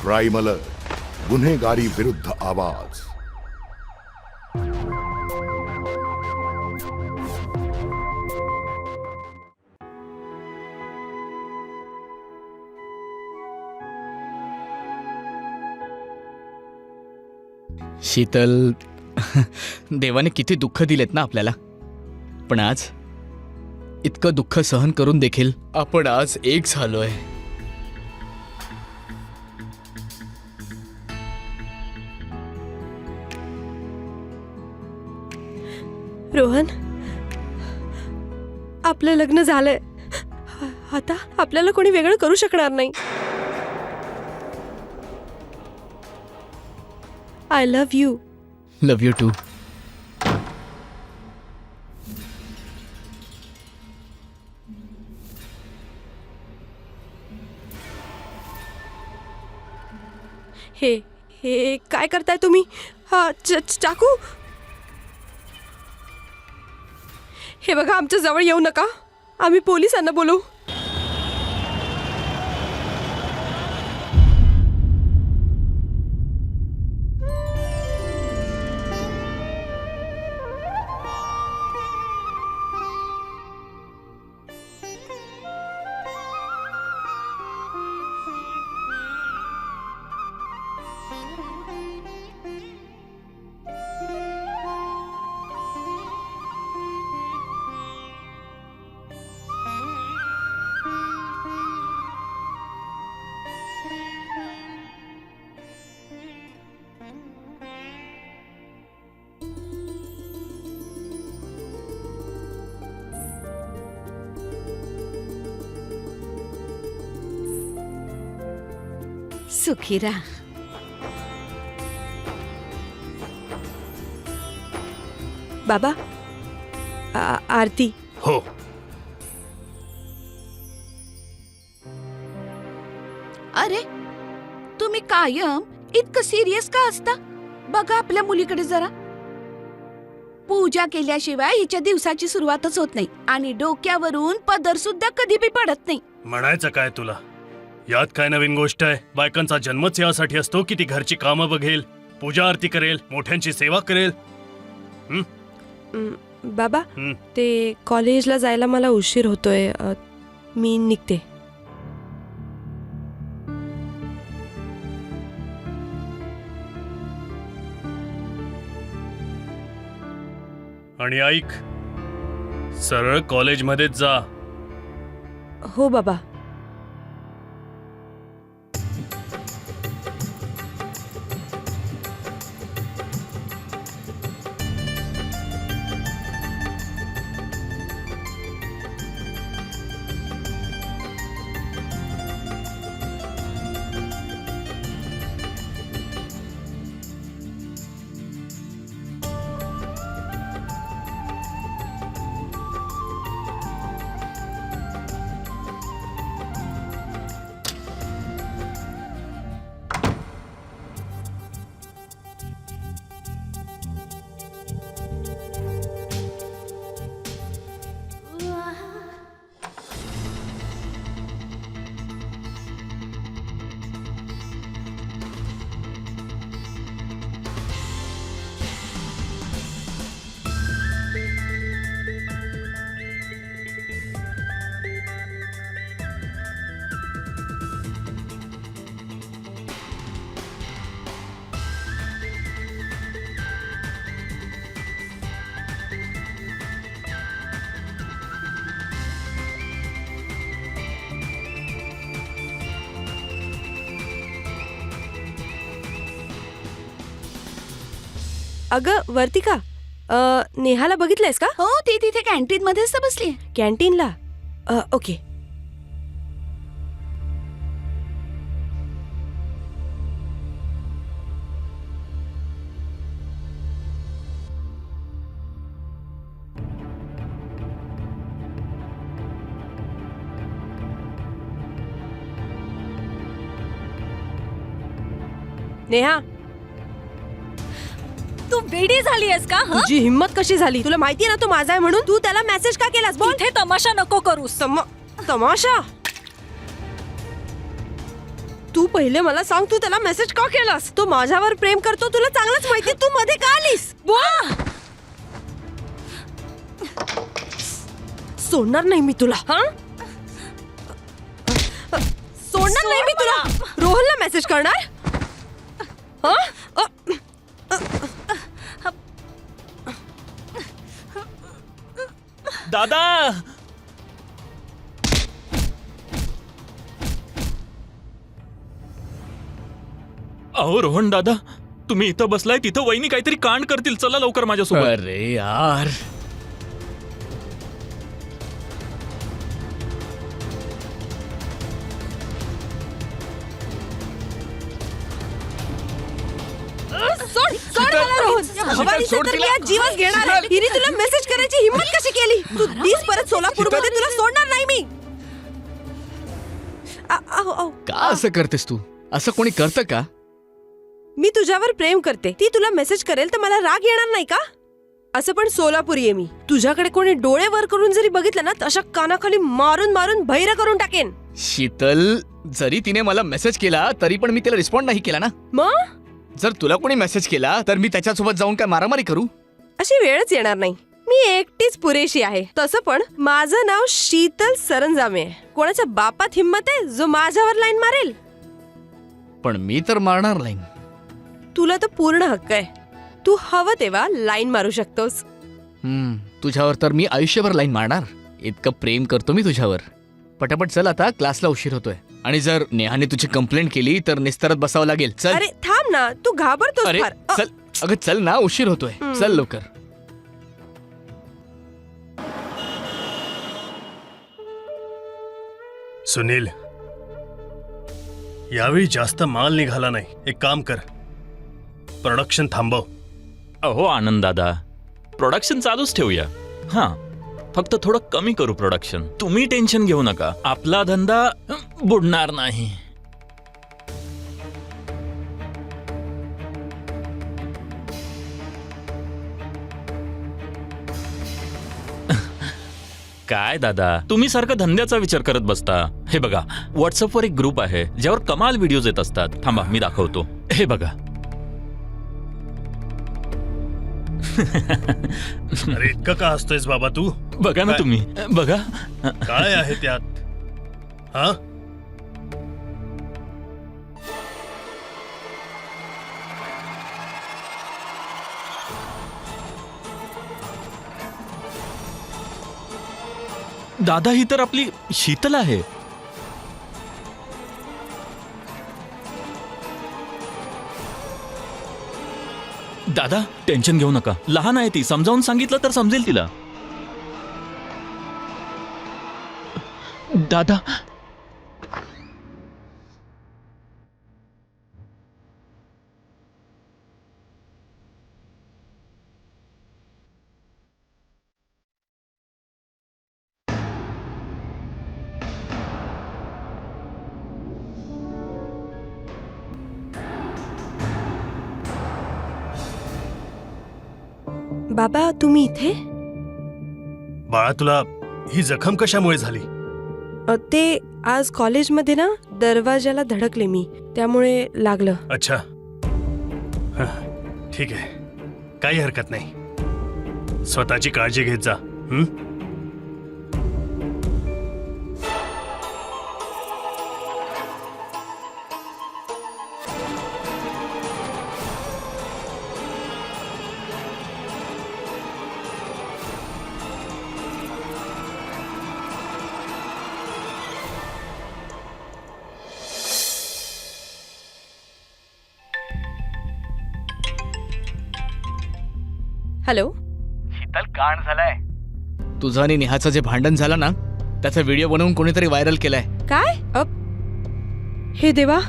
Crime alert, गुन्हेगारी विरुद्ध आवाज. शीतल, देवाने किती दुःख दिलेत ना आपल्याला, पण आज इतकं दुःख सहन करून देखील आपण आज एक झालोय. रोहन, आपलं लग्न झालंय. आता आपल्याला कोणी वेगळं करू शकणार नाही. I love you. Love you too. हे हे काय करताय तुम्ही? हा चाकू. हे बघा, आमच्या जवळ येऊ नका. आम्ही पोलिसांना बोलवू. सुखी राहा. बाबा, आरती. हो. अरे, तुम्ही कायम इतकं सिरियस का असता? बघा आपल्या मुलीकडे जरा. पूजा केल्याशिवाय हिच्या दिवसाची सुरुवातच होत नाही आणि डोक्यावरून पदर सुद्धा कधी बी पडत नाही. म्हणायचं काय तुला? यात काय नवीन गोष्ट आहे? बायकांचा जन्मच यासाठी असतो की ती घरची कामं बघेल, पूजा आरती करेल, मोठ्यांची सेवा करेल. बाबा, ते कॉलेजला जायला मला उशीर होतोय. मी निघते. आणि ऐक, सरळ कॉलेजमध्येच जा. हो बाबा. अगं वर्तिका, नेहाला बघितलंयस का? हो, ती तिथे कॅन्टीन मध्येच तर बसली. कॅन्टीनला? ओके. नेहा, तू वेडी झाली आहेस का? तुझी हिम्मत कशी झाली? तुला माहिती ना तो माझा आहे म्हणून. तू त्याला मेसेज का केलास? बोल. इथे तमाशा नको करूस. तमाशा? तू पहिले मला सांग, तू त्याला मेसेज का केलास? तो माझ्यावर प्रेम करतो, तुला चांगलंच माहिती. तू मध्ये का आलीस? बोल. सोडणार नाही मी तुला. हा, सोडणार नाही मी तुला. रोहनला मेसेज करणार? हा? दादा अहो रोहन दादा, तुम्ही इथं बसलाय, तिथं वहिनी काहीतरी कांड करतील. चला लवकर माझ्यासोबत. अरे यार, सोड, सोड मला रोहन. या भवानीचा तर मी आज जीवच घेणार आहे. हिने तुला मेसेज करायची हिम्मत कशी केली? तू दिस परत सोलापूरमध्ये, तुला सोडणार नाही मी. का असं करतेस तू? असं कोणी करतं का? मी तुझ्यावर प्रेम करते. ती तुला मेसेज करेल तर मला राग येणार नाही का? असं पण सोलापुरी आहे मी. तुझ्याकडे कोणी डोळे वर करून जरी बघितलं ना, तशा कानाखाली मारून मारून बहिरा करून टाकेन. शीतल, जरी तिने मला मेसेज केला तरी पण मी तिला रिस्पॉन्ड नाही केला ना. मग जर तुला कोणी मेसेज केला तर मी त्याच्यासोबत जाऊन काय मारामारी करू? अशी वेळच येणार नाही. मी एकटीच पुरेशी आहे. तसं पण माझं नाव शीतल सरंजामे आहे. कोणाच्या बापात हिम्मत आहे जो माझ्यावर लाईन मारेल? पण मी तर मारणार नाही. तुला तर पूर्ण हक्क आहे. तू हवं तेव्हा लाईन मारू शकतोस. तुझ्यावर तर मी आयुष्यभर लाईन मारणार. इतकं प्रेम करतो मी तुझ्यावर. पटापट चल, आता क्लासला उशीर होतोय. आणि जर नेहाने तुझी कंप्लेंट केली तर निस्तारत बसावं लागेल. चल. अरे थांब ना, तू घाबरतोस अरे फार. चल, अगं चल ना, उशीर होतोय. चल लवकर. सुनील, यावेळी जास्त माल निघाला नाही. एक काम कर, प्रोडक्शन थांबव. अहो आनंद दादा, प्रोडक्शन चालूच ठेवूया. हा, फक्त थोडं कमी करू प्रोडक्शन. तुम्ही टेन्शन घेऊ नका, आपला धंदा बुडणार नाही. काय दादा, तुम्ही सारखं धंद्याचा विचार करत बसता. हे बघा, व्हॉट्सअपवर एक ग्रुप आहे ज्यावर कमाल व्हिडिओज येत असतात. थांबा, मी दाखवतो. हे बघा. अरे इतकं का हसतोयस बाबा तू? बघा ना तुम्ही, बघा. काय आहे त्यात? हा, दादा, ही तर आपली शीतल आहे. दादा टेन्शन घेऊ नका, लहान आहे ती. समजावून सांगितलं तर समजेल तिला. दादा, बाबा तुम्ही इथे? बाळा तुला ही जखम कशामुळे झाली? ते आज कॉलेजमध्ये ना दरवाजाला धडकले मी, त्यामुळे लागलं. अच्छा, हं, ठीक आहे, काही हरकत नाही. स्वतःची काळजी घेत जा. हॅलो. शीतल, कांड झालाय. तुझं आणि नेहाचं जे भांडण झालं ना, त्याचा व्हिडिओ बनवून कोणीतरी व्हायरल केलाय. काय? हे देवा,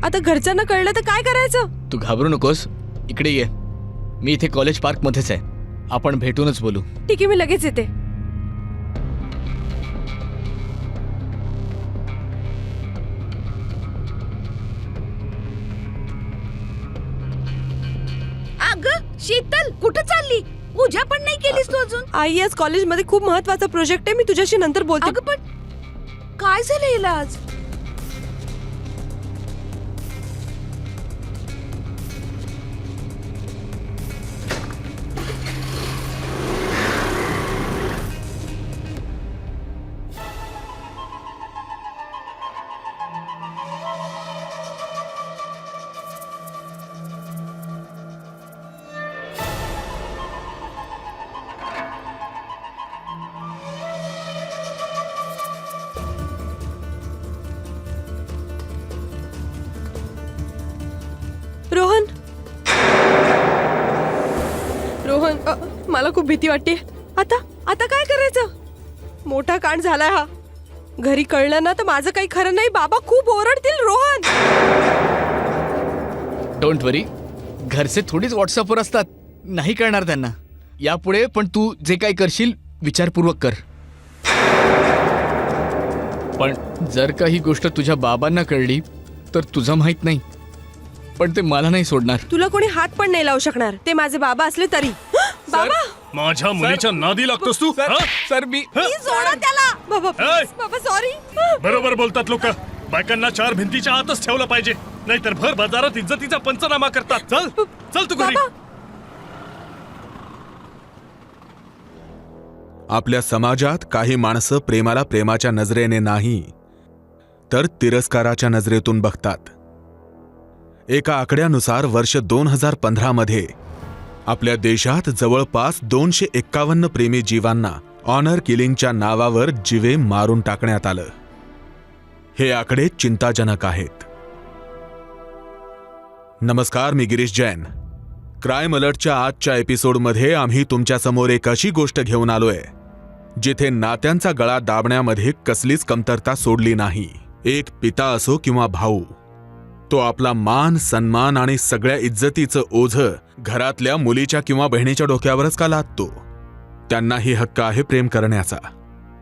आता घरच्यांना कळलं तर काय करायचं? तू घाबरू नकोस, इकडे ये. मी इथे कॉलेज पार्क मध्येच आहे. आपण भेटूनच बोलू. ठीक आहे, मी लगेच येते. अगं शीतल, कुठं चालली? पूजा पण नाही केलीस तू अजून? आई, आज कॉलेजमध्ये खूप महत्वाचा प्रोजेक्ट आहे. मी तुझ्याशी नंतर बोलते. अगं पण काय झालं हिला आज? रोहन रोहन मला खूप भीती वाटते. आता आता काय करायचं? मोठा कांड झालाय हा. घरी कळलं ना तर माझं काही खरं नाही. बाबा खूप ओरडतील. रोहन डोंट वरी, घरचे थोडीच व्हॉट्सअपवर असतात, नाही कळणार त्यांना. यापुढे पण तू जे काही करशील विचारपूर्वक कर. पण जर का ही गोष्ट तुझ्या बाबांना कळली तर तुझं माहित नाही, पण ते मला नाही सोडणार. तुला कोणी हात पण नाही लावू शकणार, ते माझे बाबा असले तरी. बाबा माझ्या मुलीच्या नादी लागतोस तू हा? सर मी प्लीज सोडा त्याला. बाबा ए! please, बाबा सॉरी. बरोबर बोलतात लोक. बायकांना 4 भिंतीच्या आतच ठेवलं पाहिजे, नाहीतर भर बाजारात इज्जतीचा पंचनामा करतात. चल चल तू घरी. बाबा आपल्या समाजात काही माणसं प्रेमाला प्रेमाच्या नजरेने नाही तर तिरस्काराच्या नजरेतून बघतात. एका आकड्यानुसार वर्ष 2015 मध्ये आपल्या देशात जवळपास 251 प्रेमी जीवांना ऑनर किलिंगच्या नावावर जीवे मारून टाकण्यात आलं. हे आकडे चिंताजनक आहेत. नमस्कार, मी गिरीश जैन. क्राईम अलर्टच्या आजच्या एपिसोडमध्ये आम्ही तुमच्यासमोर एक अशी गोष्ट घेऊन आलोय जिथे नात्यांचा गळा दाबण्यामध्ये कसलीच कमतरता सोडली नाही. एक पिता असो किंवा भाऊ, तो आपला मान, सन्मान आणि सगळ्या इज्जतीचं ओझं घरातल्या मुलीच्या किंवा बहिणीच्या डोक्यावरच का लादतो? त्यांनाही हक्क आहे प्रेम करण्याचा,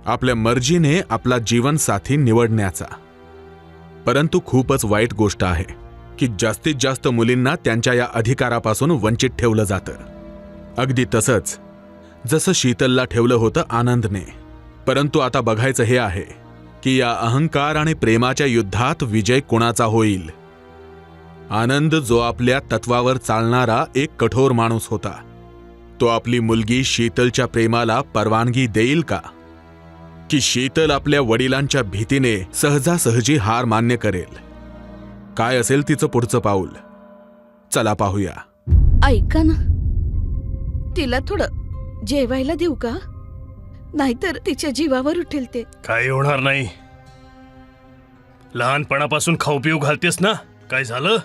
आपल्या मर्जीने आपला जीवनसाथी निवडण्याचा. परंतु खूपच वाईट गोष्ट आहे की जास्तीत जास्त मुलींना त्यांच्या या अधिकारापासून वंचित ठेवलं जातं. अगदी तसंच जसं शीतलला ठेवलं होतं आनंदने. परंतु आता बघायचं हे आहे की या अहंकार आणि प्रेमाच्या युद्धात विजय कोणाचा होईल. आनंद, जो आपल्या तत्वावर चालणारा एक कठोर माणूस होता, तो आपली मुलगी शीतलच्या प्रेमाला परवानगी देईल का? की शीतल आपल्या वडिलांच्या भीतीने सहजासहजी हार मान्य करेल? काय असेल तिचं पुढचं पाऊल? चला पाहूया. ऐका ना, तिला थोडं जेवायला देऊ का? नाहीतर तिच्या जीवावर उठेल ते. काही होणार नाही. लहानपणापासून खाऊ पिऊ घालतेस ना, काय झालं?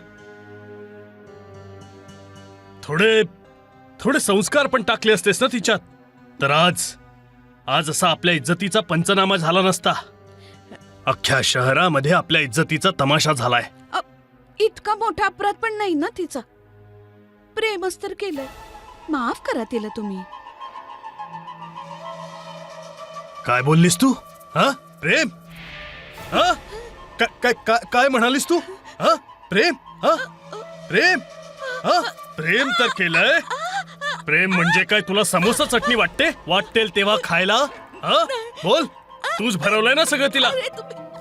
थोडे संस्कार पण टाकले असतेस ना तिच्यात, तर आज असा आपल्या इज्जतीचा पंचनामा झाला नसता. अख्ख्या शहरामध्ये आपल्या इज्जतीचा तमाशा झालाय. इतका मोठा अपराध पण नाही ना तिचा. प्रेमच तर केलंय. माफ करा तिला तुम्ही. काय बोललीस तू? हा, प्रेम? हा, काय म्हणालीस तू? हा, प्रेम? हा, प्रेम? हा, प्रेम तर केलंय. प्रेम म्हणजे काय तुला समोसा चटणी वाटेल तेव्हा खायला? हा, बोल. तूच भरवलंय ना सगळं तिला.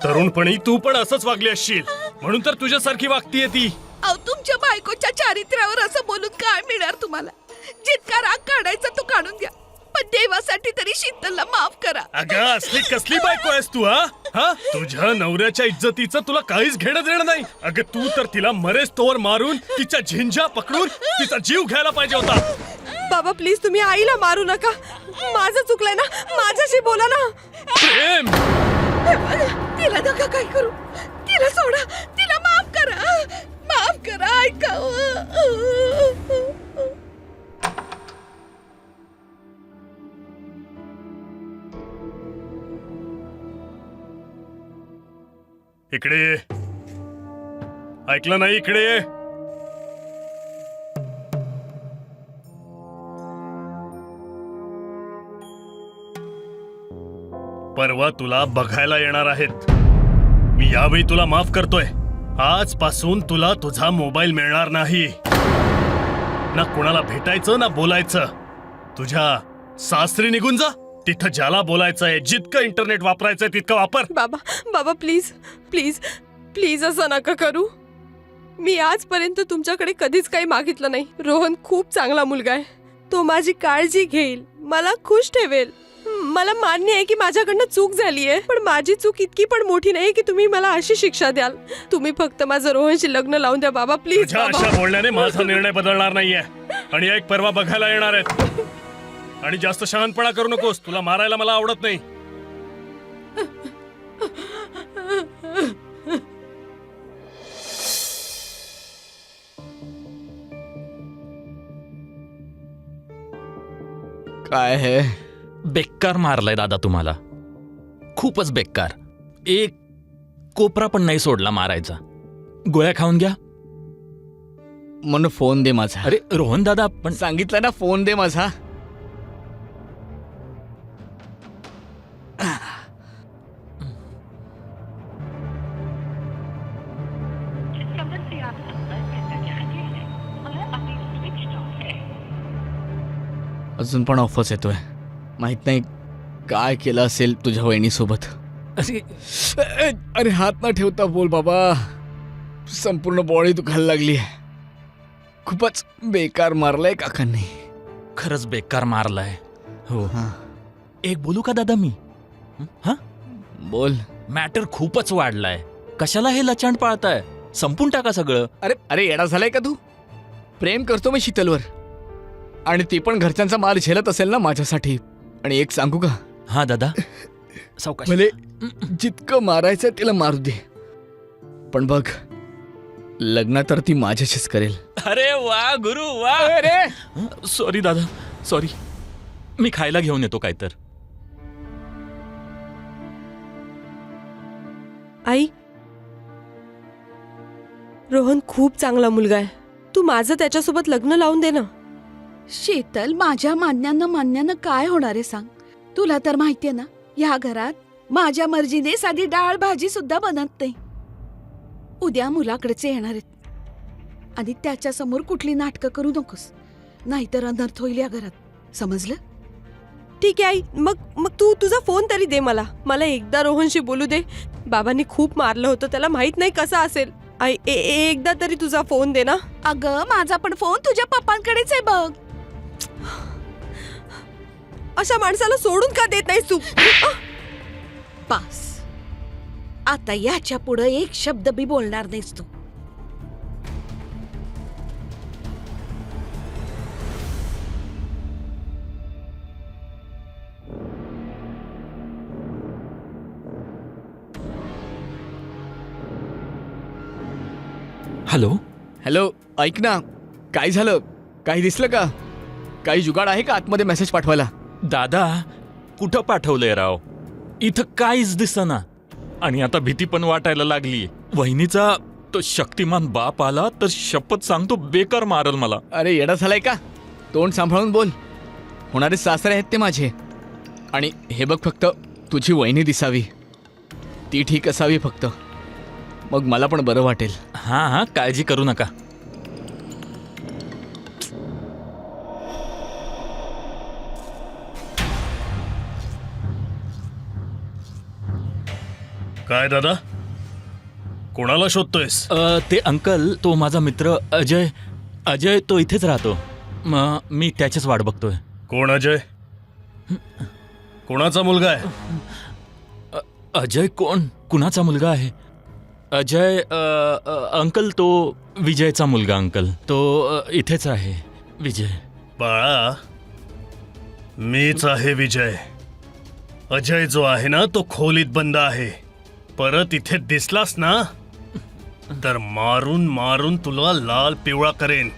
तरुणपणी तू पण असंच वागली असशील, म्हणून तर तुझ्यासारखी वागतीये ती. अहो, तुमच्या बायकोच्या चारित्र्यावर असं बोलून काय मिळणार तुम्हाला? जितका राग काढायचा तो काढून घ्या, पण देवासाठी तरी शीतलला माफ करा. अगं, असली कसली बायको आहेस तू? हा, तुझ्या नवऱ्याच्या इज्जतीचं तुला काहीच घेणं देणं नाही. अगं, तू तर तिला मरेस तोवर मारून, तिच्या झिंजा पकडून तिचा जीव घ्यायला पाहिजे होता. बाबा प्लीज तुम्ही आईला मारू नका. माझं चुकलंय ना, माझ्याशी बोला ना. प्रेम, तिला नका काय करू. तिला सोडा. तिला माफ करा. माफ करा. ऐका. इकडे ये. ऐकलं नाही? इकडे ये. परवा तुला बघायला येणार आहेत. मी यावेळी तुला माफ करतोय. आजपासून तुला तुझा मोबाईल मिळणार नाही. ना कुणाला भेटायचं ना बोलायचं. तुझ्या सासरी निघून जा. तिथं ज्याला बोलायचंय, जितकं इंटरनेट वापरायचंय तितकं वापर. बाबा प्लीज प्लीज प्लीज असं नका करू. मी आजपर्यंत तुमच्याकडे कधीच काही मागितलं नाही. रोहन खूप चांगला मुलगा आहे. तो माझी काळजी घेईल, मला खुश ठेवेल. मला मान्य आहे की माझ्याकडनं चूक झालीये, पण माझी चूक इतकी पण मोठी नाही की तुम्ही मला अशी शिक्षा द्याल. तुम्ही फक्त माझं रोहनशी लग्न लावून द्या बाबा, प्लीज. तुझ्या अशा बोलण्याने माझा निर्णय बदलणार नाहीये. आणि एक परवा बघायला येणार आहेत. आणि जास्त शहाणपणा करू नकोस. तुला मारायला मला आवडत नाही. काय आहे? बेकार मारलाय दादा तुम्हाला, खूपच बेकार. एक कोपरा पण नाही सोडला मारायचा. गोळ्या खाऊन घ्या. म्हणून फोन दे माझा. अरे रोहन दादा, पण सांगितलं ना, फोन दे माझा. अजून पण ऑफच येतोय. माहित नाही काय केलं असेल तुझ्या वहिनीसोबत. अरे हात ना ठेवता बोल बाबा. संपूर्ण बॉडी दुखायला लागली आहे. खूपच बेकार मारलाय काकांनी. खरंच बेकार मारलाय. हो. हा, एक बोलू का दादा मी? हा, बोल. मॅटर खूपच वाढलाय. कशाला हे लचांड पाळताय? संपून टाका सगळं. अरे अरे येडा झालाय का तू? प्रेम करतो मी शीतलवर, आणि ती पण घरच्यांचा मार झेलत असेल ना माझ्यासाठी. आणि एक सांगू का, हा दादा, सावकाश. भले जितकं मारायचं तिला मारू दे, पण बघ, लग्न तर ती माझ्याशीच करेल. अरे वा गुरु वा. अरे सॉरी दादा, सॉरी. मी खायला घेऊन येतो काय तर. आई, रोहन खूप चांगला मुलगा आहे. तू माझं त्याच्यासोबत लग्न लावून दे ना. शीतल, माझ्या मान्यानं काय होणार आहे सांग? तुला तर माहितीये ना, ह्या घरात माझ्या मर्जीने साधी डाळ भाजी सुद्धा बनत नाही. उद्या मुलाकडेचे येणार आहेत, आणि त्याच्या समोर कुठली नाटकं करू नकोस, नाहीतर अनर्थ होईल या घरात. समजलं? ठीक आहे आई, मग तू तुझा फोन तरी दे मला. मला एकदा रोहनशी बोलू दे. बाबांनी खूप मारलं होतं, त्याला माहित नाही कसा असेल. आई, एकदा तरी तुझा फोन दे ना. अगं, माझा पण फोन तुझ्या पप्पांकडेच आहे बघ. अशा माणसाला सोडून का देत नाहीस तू? पास. आता याच्या पुढे एक शब्द बी बोलणार नाहीस तू. हॅलो. हॅलो, ऐक ना, काय झालं? काही दिसलं का? काही जुगाड आहे का आतमध्ये मेसेज पाठवायला? दादा, कुठं पाठवलंय राव? इथं काहीच दिसना. आणि आता भीती पण वाटायला लागली. वहिनीचा तो शक्तिमान बाप आला तर शपथ सांगतो बेकार मारल मला. अरे येडा झालाय का? तोंड सांभाळून बोल. होणारे सासरे आहेत ते माझे. आणि हे बघ, फक्त तुझी वहिनी दिसावी, ती ठीक असावी फक्त, मग मला पण बरं वाटेल. हा हा, काळजी करू नका. काय दादा, कोणाला शोधतोयस? ते अंकल, तो माझा मित्र अजय. अजय तो इथेच राहतो. मी त्याचीच वाट बघतोय. कोण अजय? कोणाचा मुलगा आहे? अजय कोण? कुणाचा मुलगा आहे? अजय अंकल, तो विजयचा मुलगा. अंकल, तो इथेच आहे. विजय. बाळा, मीच आहे विजय. अजय जो आहे ना, तो खोलीत बंद आहे. परत इथे दिसलास ना तर मारून मारून तुला लाल पिवळा करेन.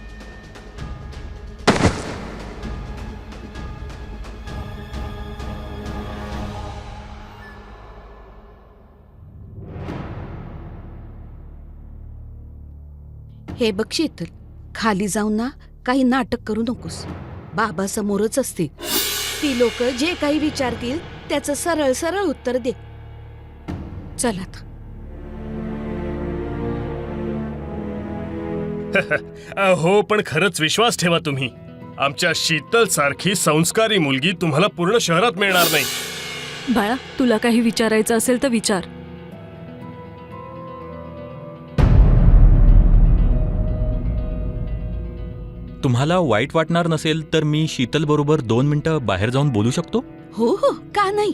हे बघ शीतल, खाली जाऊन ना काही नाटक करू नकोस. बाबा समोरच असतील. ती लोक जे काही विचारतील त्याचं सरळ सरळ उत्तर दे. चल आता. हो, पण खरंच विश्वास ठेवा तुम्ही. आमच्या शीतल सारखी संस्कारी मुलगी तुम्हाला पूर्ण शहरात मिळणार नाही. बाळा, तुला काही विचारायचं असेल तर विचार. तुम्हाला वाईट वाटणार नसेल तर मी शीतल बरोबर 2 मिनिटं बाहेर जाऊन बोलू शकतो? हो हो, का नाही.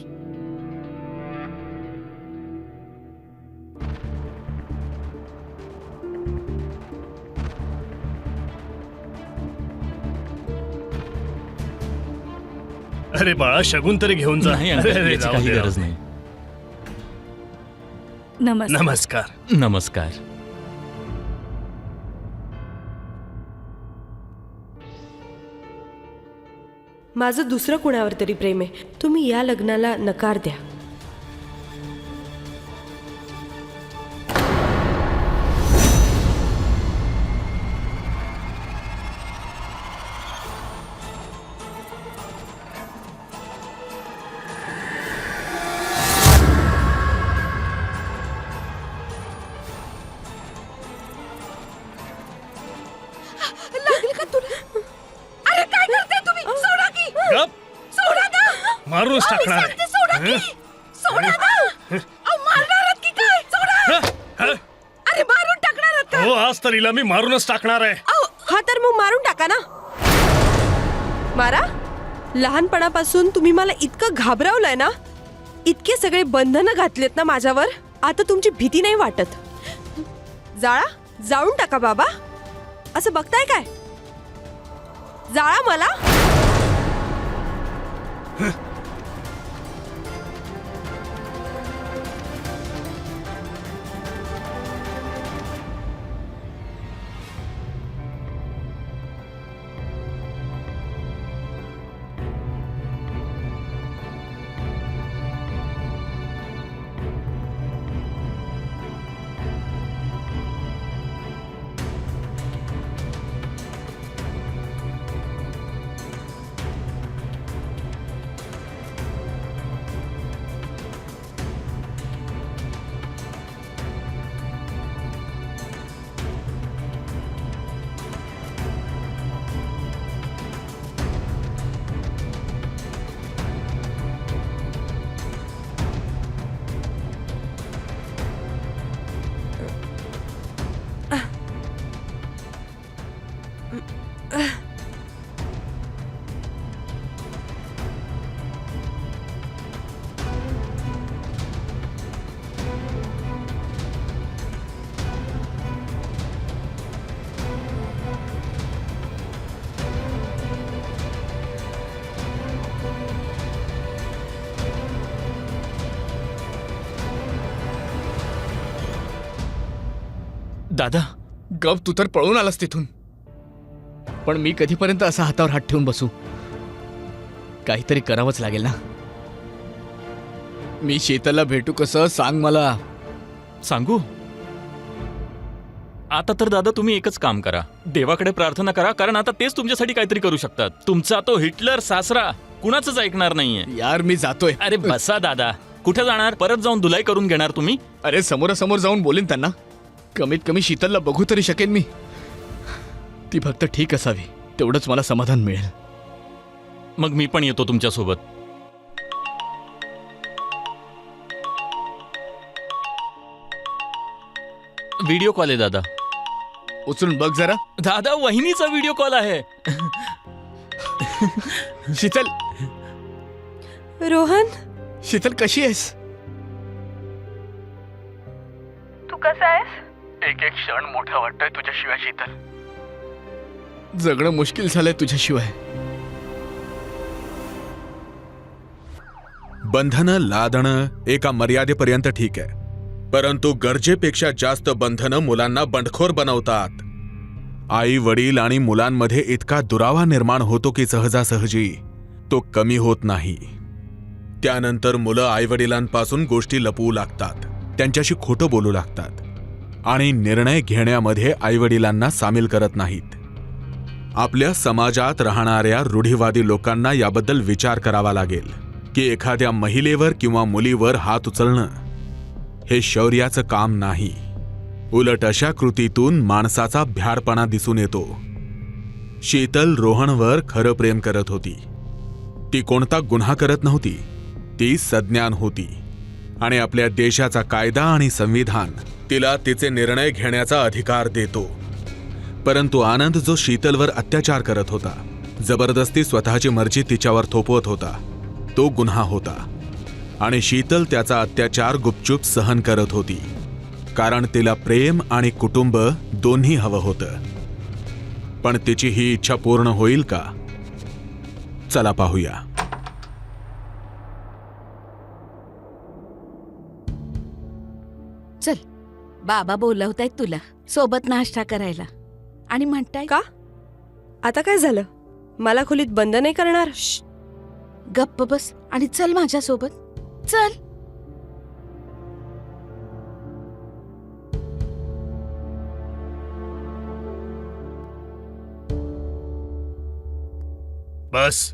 अरे बाळा, शगुन तरी घेऊन जा. नाही अंकल, अरे, याची राहू काही दे, राहू गरज दे. नाही. नमस्कार. नमस्कार. नमस्कार. माझं दुसरं कुणावर तरी प्रेम आहे. तुम्ही या लग्नाला नकार द्या. लागेल का तुला? अरे काय करताय तुम्ही? सोडा की. गप सोडा ना. मारूनच अहो, मी टाकणार सांगते, सोडा की. आहे सोडा ना. अहो, मारणार आहात की काय? सोडा. हं? अरे मारून टाकणार आहात का? हो आज तर हिला मी मारूनच टाकणार आहे. हा तर मग मारून टाका ना. मारा. लहानपणापासून तुम्ही मला इतकं घाबरवलंय ना, इतके सगळे बंधनं घातलेत ना माझ्यावर, आता तुमची भीती नाही वाटत. जाळा, जाळून टाका बाबा. असं बघताय काय? जाळा मला. दादा, गप, तू तर पळून आलास तिथून. पण मी कधीपर्यंत असा हातावर हात ठेवून बसू? काहीतरी करावंच लागेल ना. मी शीतलला भेटू कसं, सांग मला. सांगू? आता तर दादा तुम्ही एकच काम करा, देवाकडे प्रार्थना करा, कारण आता तेच तुमच्यासाठी काहीतरी करू शकतात. तुमचा तो हिटलर सासरा कुणाचंच ऐकणार नाहीये. यार मी जातोय. अरे बसा दादा, कुठे जाणार? परत जाऊन धुलाई करून घेणार तुम्ही? अरे समोरासमोर जाऊन बोलेन त्यांना. कमीत कमी शीतलला बघू तरी शकेन मी. ती फक्त ठीक असावी, तेवढंच मला समाधान मिळेल. मग मी पण येतो तुमच्यासोबत. व्हिडिओ कॉल आहे दादा. उचलून बघ जरा. दादा, वहिनीचा व्हिडिओ कॉल आहे. शीतल, रोहन, शीतल कशी आहेस? तू कसा आहेस? एक एक क्षण मोठा वाटतोय तुझ्याशिवाय शीतल. जगणं मुश्किल झालंय तुझ्याशिवाय. बंधनं लादणं एका मर्यादेपर्यंत ठीक आहे, परंतु गरजेपेक्षा जास्त बंधनं मुलांना बंडखोर बनवतात. आई वडील आणि मुलांमध्ये इतका दुरावा निर्माण होतो की सहजासहजी तो कमी होत नाही. त्यानंतर मुलं आईवडिलांपासून गोष्टी लपवू लागतात, त्यांच्याशी खोटं बोलू लागतात आणि निर्णय घेण्यामध्ये आईवडिलांना सामील करत नाहीत. आपल्या समाजात राहणाऱ्या रूढिवादी लोकांना याबद्दल विचार करावा लागेल की एखाद्या महिलेवर किंवा मुलीवर हात उचलणं हे शौर्याचं काम नाही. उलट अशा कृतीतून माणसाचा भ्याडपणा दिसून येतो. शीतल रोहनवर खरं प्रेम करत होती. ती कोणता गुन्हा करत नव्हती, ती सज्ञान होती आणि आपल्या देशाचा कायदा आणि संविधान तिला तिचे निर्णय घेण्याचा अधिकार देतो. परंतु आनंद जो शीतलवर अत्याचार करत होता, जबरदस्ती स्वतःची मर्जी तिच्यावर थोपवत होता, तो गुन्हा होता आणि शीतल त्याचा अत्याचार गुपचूप सहन करत होती, कारण तिला प्रेम आणि कुटुंब दोन्ही हवं होतं. पण तिची ही इच्छा पूर्ण होईल का? चला पाहूया. चल, बाबा बोलवतायत तुला सोबत नाश्ता करायला आणि म्हणताय का? आता काय झालं? मला खोलीत बंद नाही करणार? गप्प बस आणि चल माझ्यासोबत. चल. बस.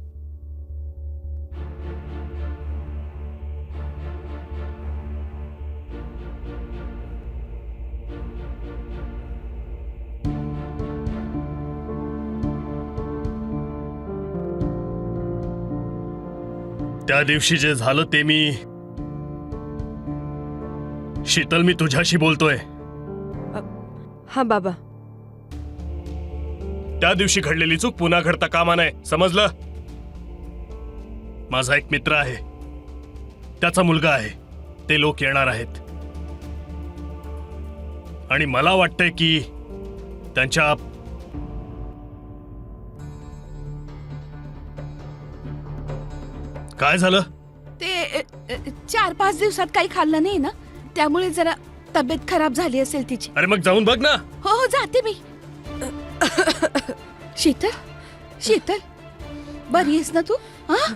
त्या दिवशी जे झालं ते शीतल, मी तुझ्याशी बोलतोय. हा बाबा. त्या दिवशी घडलेली चूक पुन्हा घडता कामा नये, समजलं? माझा एक मित्र आहे, त्याचा मुलगा आहे, ते लोक येणार आहेत आणि मला वाटतंय की त्यांच्या काय झालं? ते 4-5 दिवसात काही खाल्लं नाही ना, त्यामुळे जरा तब्येत खराब झाली असेल तिची. अरे मग जाऊन बघ ना. हो हो, जाते मी. शीतल, शीतल, बरी आहेस ना तू? हा?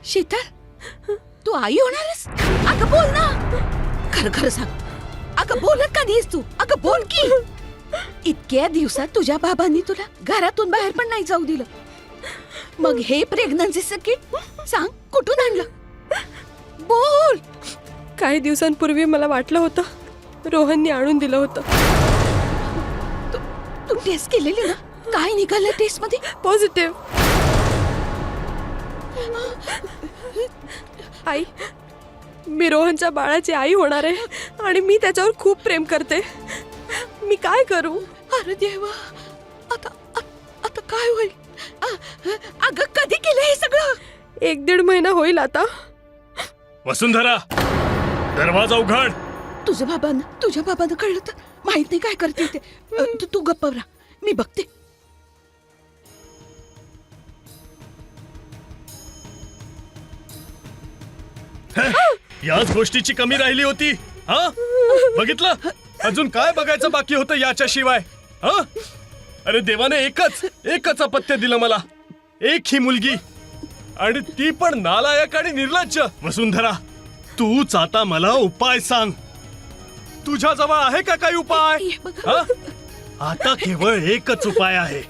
शीतल, तू आई होणारस? अगं बोल ना, खरं खरं सांग. अगं बोलत का नाहीस तू? अगं बोल की. इतक्या दिवसात तुझ्या बाबांनी तुला घरातून बाहेर पण नाही जाऊ दिलं. मग हे प्रेग्नन्सीचं किट सांग कुठून आणलं? बोल. काही दिवसांपूर्वी मला वाटलं होतं रोहनने आणून दिलं होतं. तू टेस्ट केलेली ना? काय निघालं टेस्ट मध्ये? पॉझिटिव्ह. आई, मी रोहनच्या बाळाची आई होणार आहे आणि मी त्याच्यावर खूप प्रेम करते. मी काय करू? अरे देवा, आता काय होईल? अगं कधी केलं हे सगळं? 1-1.5 महिना होईल आता. वसुंधरा, दरवाजा उघड. तुझ्या बाबांना कळलं तर माहित नाही काय करते ते. तू गप्प राहा, मी बघते. याच गोष्टीची कमी राहिली होती. हा, बघितलं? अजून काय बघायचं बाकी होतं याच्याशिवाय? हा, अरे देवाने एकच अपत्य दिलं मला, एक ही मुलगी, आणि ती पण नालायक आणि निर्लज्ज. वसुंधरा, तूच आता मला उपाय सांग. तुझ्याजवळ आहे का काही उपाय? हा? आता केवळ एकच उपाय आहे.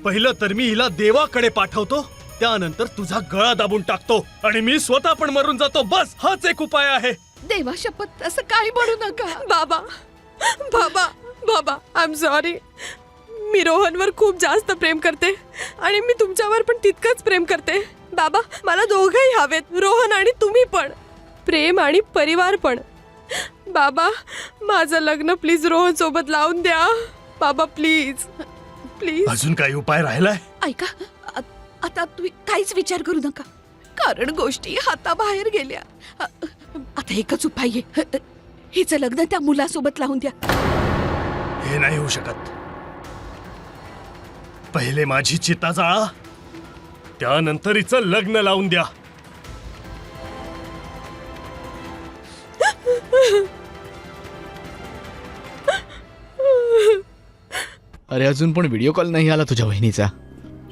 पहिलं तर मी हिला देवाकडे पाठवतो, त्यानंतर तुझा गळा दाबून टाकतो आणि मी स्वतः पण मरून जातो. बस हाच एक उपाय आहे. देवा शपथ, असं काही म्हणू नका. बाबा, बाबा, बाबा, आय एम सॉरी. मी रोहनवर खूप जास्त प्रेम करते आणि मी तुमच्यावर पण तितकंच प्रेम करते. बाबा, मला दोघंही हवेत, रोहन आणि तुम्ही पण. प्रेम आणि परिवार पण. बाबा, माझं लग्न प्लीज रोहन सोबत लावून द्या. बाबा प्लीज, प्लीज. अजून काही उपाय राहिलाय? ऐका, आता तुम्ही काहीच विचार करू नका, कारण गोष्टी हाताबाहेर गेल्या. आता एकच उपाय आहे, हिचं लग्न त्या मुलासोबत लावून द्या. हे नाही होऊ शकत. पहिले माझी चिता जाळा, त्यानंतर हिचं लग्न लावून द्या. अरे अजून पण व्हिडिओ कॉल नाही आला तुझ्या बहिणीचा.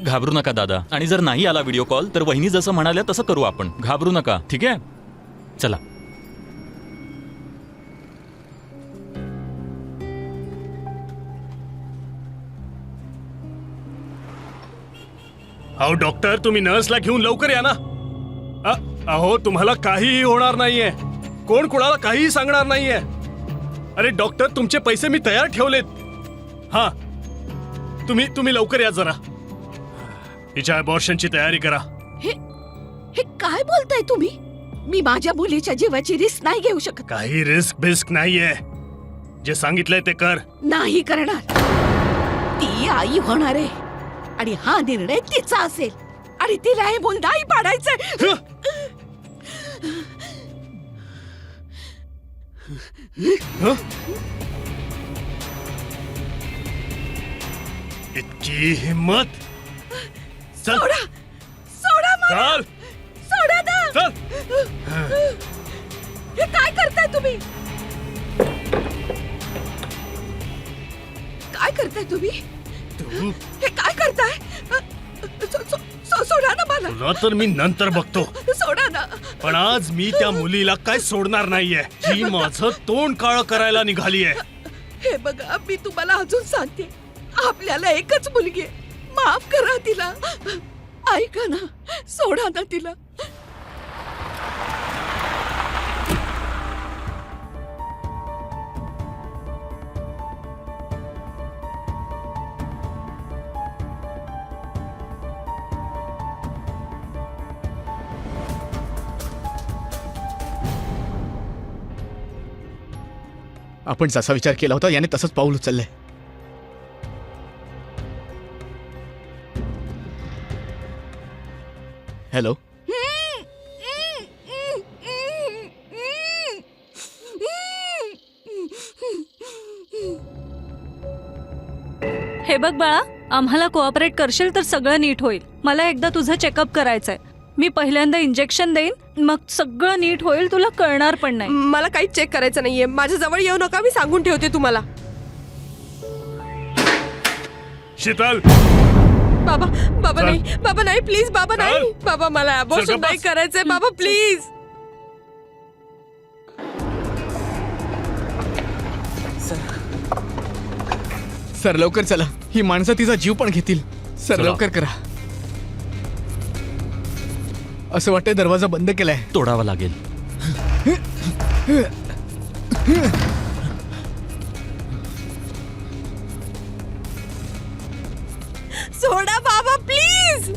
घाबरू नका दादा, आणि जर नाही आला व्हिडिओ कॉल तर वहिनी जसं म्हणाल्या तसं करू आपण. घाबरू नका, ठीक आहे? चला. अहो डॉक्टर, तुम्ही नर्सला घेऊन लवकर या ना. अहो तुम्हाला काहीही होणार नाहीये, कोण कोणाला काहीही सांगणार नाहीये. अरे डॉक्टर, तुमचे पैसे मी तयार ठेवलेत. हा, तुम्ही लवकर या जरा. हिच्या अबॉर्शनची तयारी करा. हे काय बोलताय तुम्ही? मी माझ्या मुलीच्या जीवाची रिस्क नाही घेऊ शकत. काही रिस्क बिस्क नाहीये. जे सांगितलंय ते कर. नाही करणार. ती आई होणार आहे आणि हा निर्णय तिचा असेल आणि तिला हे बोल नाही पाडायचंय. इतकी हिम्मत. चल सोडा सोडा मला. चल सोडा ना. चल. हे काय करताय तुम्ही? काय करताय तुम्ही? तू हे काय करताय? सोडा ना मला. तुला तर मी नंतर बघतो. सोडा ना. पण आज मी त्या मुलीला काय सोडणार नाहीये. ही माझं तोंड काळं करायला निघालीये. हे बघा, मी तुम्हाला अजून सांगते, आपल्याला एकच मुलगी आहे. माफ करा तिला. ऐका ना, सोडा ना तिला. आपण जसा विचार केला होता याने तसंच पाऊल उचललंय. हॅलो. हे बघ बाळा, आम्हाला कोऑपरेट करशील तर सगळं नीट होईल. मला एकदा तुझं चेकअप करायचंय. मी पहिल्यांदा इंजेक्शन देईन, मग सगळं नीट होईल. तुला कळणार पण नाही. मला काहीच चेक करायचं नाहीये. माझ्या जवळ येऊ नका, मी सांगून ठेवते तुम्हाला. शीतल. बाबा बाबा चल. नाही, बाबा नाही, प्लीज बाबा चल. नाही. बाबा मला चल, अबॉर्शन गप्प नाही बस. करायचंय. बाबा प्लीज. सर लवकर चला, ही माणसं तिचा जीव पण घेतील. सर चला. लवकर करा. असं वाटतंय दरवाजा बंद केलाय. तोडावा लागेल. सोडा बाबा प्लीज.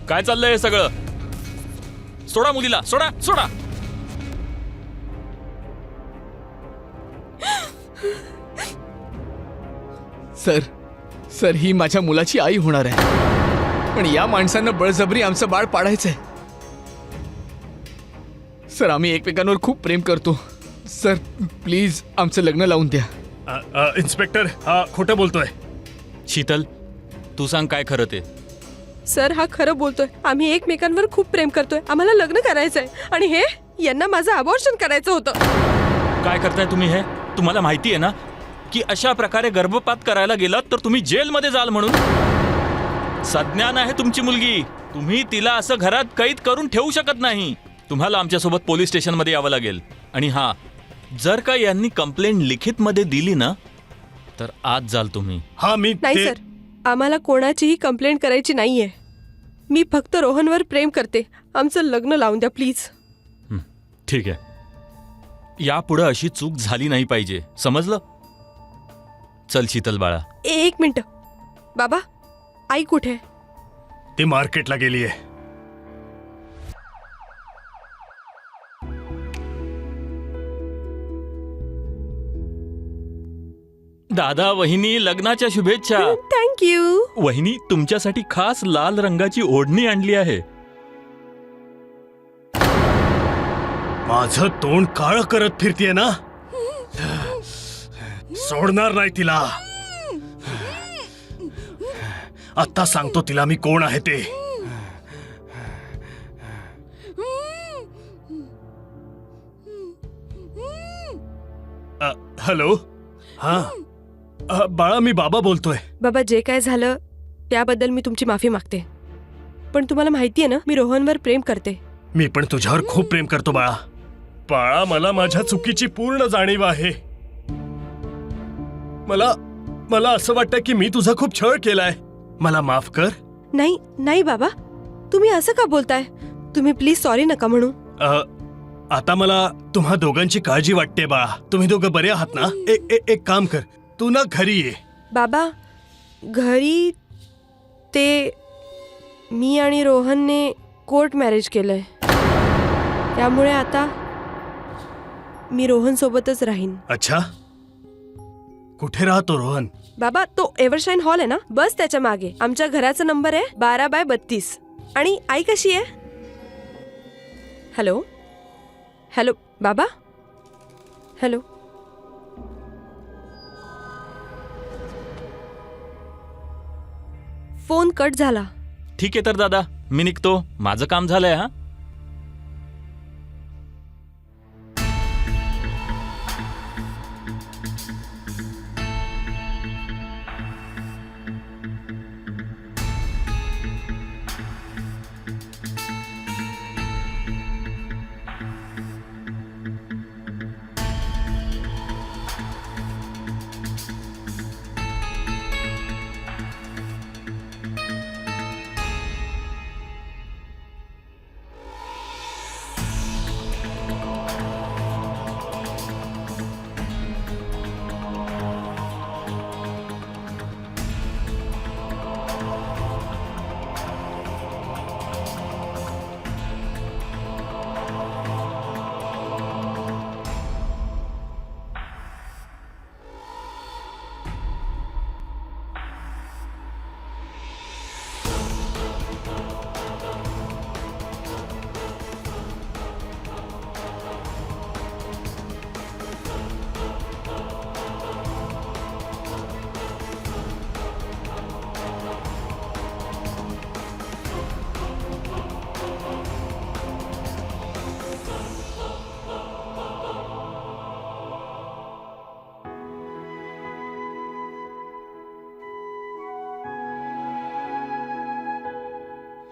काय चाललंय हे सगळं? सोडा मुलीला. सोडा सोडा. सर सर ही माझ्या मुलाची आई होणार आहे, पण या माणसांना बळजबरी आमचं बाळ पाडायचंय. सर आम्ही एकमेकांवर खूप प्रेम करतो. सर प्लीज आमचं लग्न लावून द्या. इन्स्पेक्टर हा खोटं बोलतोय. शीतल, तू सांग काय खरं ते. सर हा खरं बोलतोय. आम्ही एकमेकांवर खूप प्रेम करतोय. आम्हाला लग्न करायचंय आणि हे यांना माझं अबॉर्शन करायचं होतं. काय करताय तुम्ही हे? तुम्हाला माहिती आहे ना की अशा प्रकारे गर्भपात करायला गेलात तर तुम्ही जेलमध्ये जाल म्हणून. सज्ञान आहे तुमची मुलगी. तुम्ही तिला असं घरात कैद करून ठेवू शकत नाही. तुम्हाला आमच्यासोबत पोलीस स्टेशनमध्ये यावं लागेल. आणि हा, जर का यांनी कंप्लेंट लिखित मध्ये दिली ना तर आज जाल तुम्ही. हा मी नाही सर, आम्हाला कोणाचीही कंप्लेंट करायची नाहीये. मी फक्त रोहनवर प्रेम करते. आमचं लग्न लावून द्या प्लीज. ठीक आहे. यापुढे अशी चूक झाली नाही पाहिजे, समजलं? चल शीतल बाळा. एक मिनिट. बाबा आई कुठे? ती मार्केटला गेलीये. दादा वहिनी लग्नाच्या शुभेच्छा. थँक्यू. वहिनी तुमच्यासाठी खास लाल रंगाची ओढणी आणली आहे. माझं तोंड काळं करत फिरतीये ना. सोडणार नाही तिला. आता सांगतो तिला मी कोण आहे ते. हॅलो. हा बाळा, मी बाबा बोलतोय. बाबा जे काय झालं त्याबद्दल मी तुमची माफी मागते. पण तुम्हाला माहितीये ना मी रोहनवर प्रेम करते. मी पण तुझ्यावर खूप प्रेम करतो बाळा. बाळा मला माझ्या चुकीची पूर्ण जाणीव आहे. मला असं वाटतं की मी तुझा खूप छळ केलाय. मला माफ कर. नाही नाही बाबा, तुम्ही असं का बोलताय? तुम्ही प्लीज सॉरी नका म्हणू. आता मला तुम्हा दोघांची काळजी वाटते बाळा. तुम्ही दोघं बरे आहात ना? एक काम कर, तू ना घरी ये. बाबा घरी ते मी आणि रोहनने कोर्ट मॅरेज केलंय, त्यामुळे आता मी रोहन सोबतच राहीन. अच्छा, कुठे राहतो रोहन? बाबा तो एव्हरशाईन हॉल आहे ना, बस त्याच्या मागे. आमच्या घराचा नंबर आहे 12/32. आणि आई कशी आहे? हॅलो हॅलो बाबा, हॅलो. फोन कट झाला. ठीक आहे तर दादा, मी निघतो. माझं काम झालंय. हा,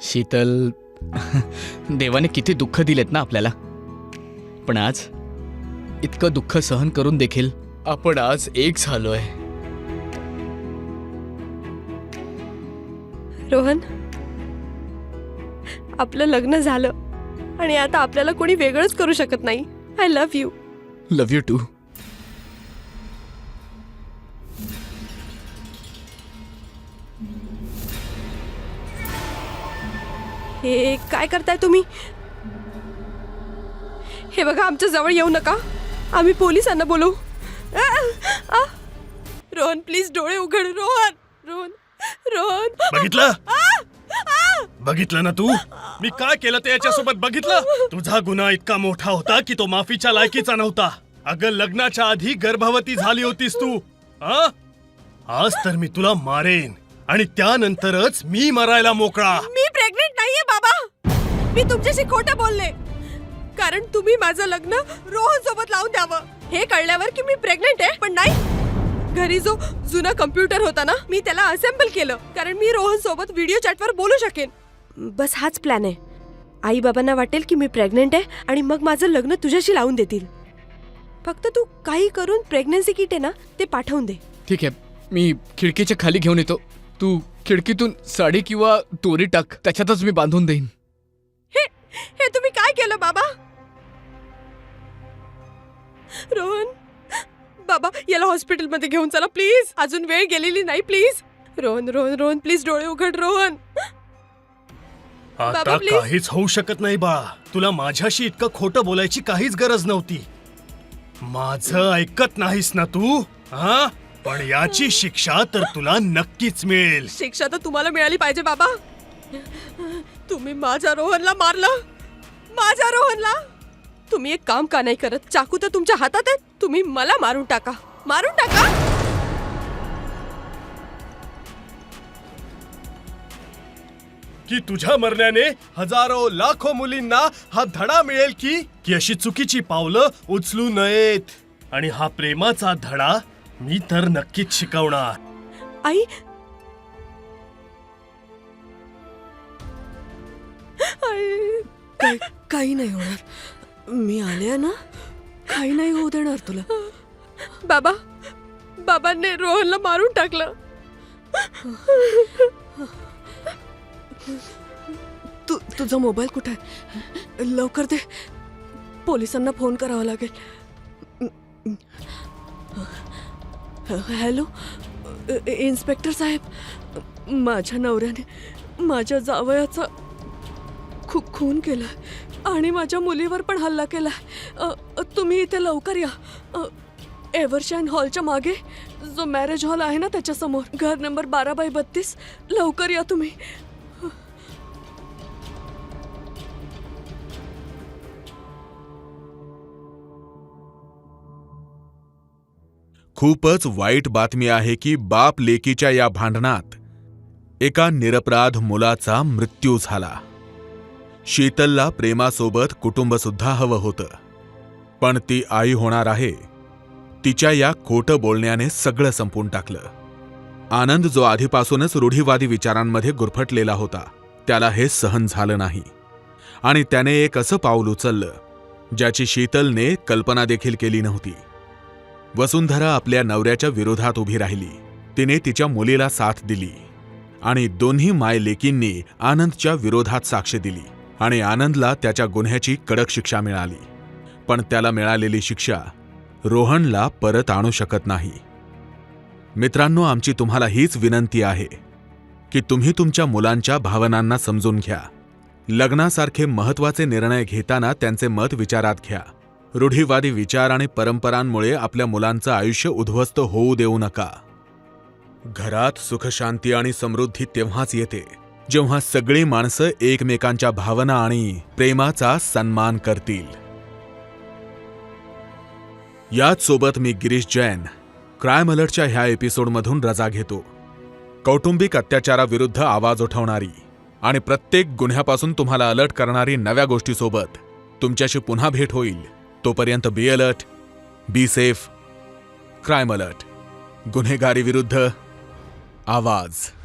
शीतल, देवाने किती दुःख दिलेत ना आपल्याला, पण आज इतकं दुःख सहन करून देखील आपण आज एक झालोय. रोहन, आपलं लग्न झालं आणि आता आपल्याला कोणी वेगळंच करू शकत नाही. I love you. Love you too. हे काय करताय तुम्ही? हे बघा, आमच्या जवळ येऊ नका. आम्ही पोलिसांना बोलवू. रोहन प्लीज डोळे उघड. रोहन रोहन रोहन. बघितलं ना तू, मी काय केलं ते याच्यासोबत बघितलं? तुझा गुन्हा इतका मोठा होता की तो माफीच्या लायकीचा नव्हता. अगं, लग्नाच्या आधी गर्भवती झाली होतीस तू. आज तर मी तुला मारेन आणि त्यानंतरच मी मरायला मोकळा. मी प्रेग्नेंट नाहीये बाबा. मी तुमच्याशी खोटं बोलले, कारण तुम्ही माझं लग्न रोहन सोबत लावून द्यावं हे कळल्यावर की मी प्रेग्नेंट आहे. पण नाही, घरी जो जुना कम्प्युटर होता ना, मी त्याला असेंबल केलं कारण मी रोहन सोबत व्हिडिओ चॅटवर बोलू शकेन. बस हाच प्लॅन आहे. आई बाबांना वाटेल की मी प्रेग्नेंट आहे आणि मग माझं लग्न तुझ्याशी लावून देतील. फक्त तू काही करून प्रेग्नन्सी किट आहे ना ते पाठवून दे. ठीक आहे, मी खिडकीच्या खाली घेऊन येतो. तू खिडकीतून साडी किंवा दोरी टाक, त्याच्यातच मी बांधून देईन. हे तुम्ही काय केलं बाबा? रोहन बाबा, याला हॉस्पिटलमध्ये घेऊन चला प्लीज. अजून वेळ गेलेली नाही प्लीज. रोहन रोहन रोहन प्लीज डोळे उघड. रोहन आता बाबा, please. काहीच होऊ शकत नाही बाळा. तुला माझ्याशी इतकं खोटं बोलायची काहीच गरज नव्हती. माझं ऐकत नाहीस ना तू? पण याची शिक्षा तर तुला नक्कीच मिळेल. शिक्षा तर तुम्हाला मिळाली पाहिजे बाबा. तुम्ही माझ्या रोहनला मारलं. माझ्या रोहनला. तुम्ही एक काम का नाही करत? चाकू तर तुमच्या हातात आहे. तुम्ही मला मारून टाका. मारून टाका. की तुझ्या मरण्याने हजारो लाखो मुलींना हा धडा मिळेल की अशी चुकीची पावलं उचलू नयेत. आणि हा प्रेमाचा धडा मी तर नक्कीच शिकवणार. आई, काही नाही होणार. मी आले ना, काही नाही होऊ देणार तुला. बाबा, बाबांनी रोहनला मारून टाकलं. तुझा मोबाईल कुठे आहे? लवकर दे. पोलिसांना फोन करावा लागेल. हॅलो इन्स्पेक्टर साहेब, माझ्या नवऱ्याने माझ्या जावयाचा खून केला आणि माझ्या मुलीवर पण हल्ला केला. तुम्ही इथे लवकर या. एव्हरशाईन हॉलच्या मागे जो मॅरेज हॉल आहे ना त्याच्यासमोर, घर नंबर 12/32. लवकर या तुम्ही. खूपच वाईट बातमी आहे की बाप लेकीच्या या भांडणात एका निरपराध मुलाचा मृत्यू झाला. शीतलला प्रेमासोबत कुटुंब सुद्धा हवं होतं, पण ती आई होणार आहे तिच्या या खोटं बोलण्याने सगळं संपून टाकलं. आनंद जो आधीपासूनच रूढीवादी विचारांमध्ये गुरफटलेला होता, त्याला हे सहन झालं नाही आणि त्याने एक असं पाऊल उचललं ज्याची शीतलने कल्पना देखील केली नव्हती. वसुंधरा आपल्या नवऱ्याच्या विरोधात उभी राहिली. तिने तिच्या मुलीला साथ दिली आणि दोन्ही माय लेकींनी आनंदच्या विरोधात साक्ष दिली आणि आनंदला त्याच्या गुन्ह्याची कडक शिक्षा मिळाली. पण त्याला मिळालेली शिक्षा रोहनला परत आणू शकत नाही. मित्रांनो, आमची तुम्हाला हीच विनंती आहे की तुम्ही तुमच्या मुलांच्या भावनांना समजून घ्या. लग्नासारखे महत्त्वाचे निर्णय घेताना त्यांचे मत विचारात घ्या. रूढीवादी विचार आणि परंपरांमुळे आपल्या मुलांचं आयुष्य उद्ध्वस्त होऊ देऊ नका. घरात सुखशांती आणि समृद्धी तेव्हाच येते जेव्हा सगळी माणसं एकमेकांच्या भावना आणि प्रेमाचा सन्मान करतील. याच सोबत मी गिरीश जैन क्राईम अलर्टच्या ह्या एपिसोडमधून रजा घेतो. कौटुंबिक अत्याचाराविरुद्ध आवाज उठवणारी आणि प्रत्येक गुन्ह्यापासून तुम्हाला अलर्ट करणारी नव्या गोष्टीसोबत तुमच्याशी पुन्हा भेट होईल. तोपर्यंत be alert, be safe. Crime alert, गुन्हेगारी विरुद्ध आवाज.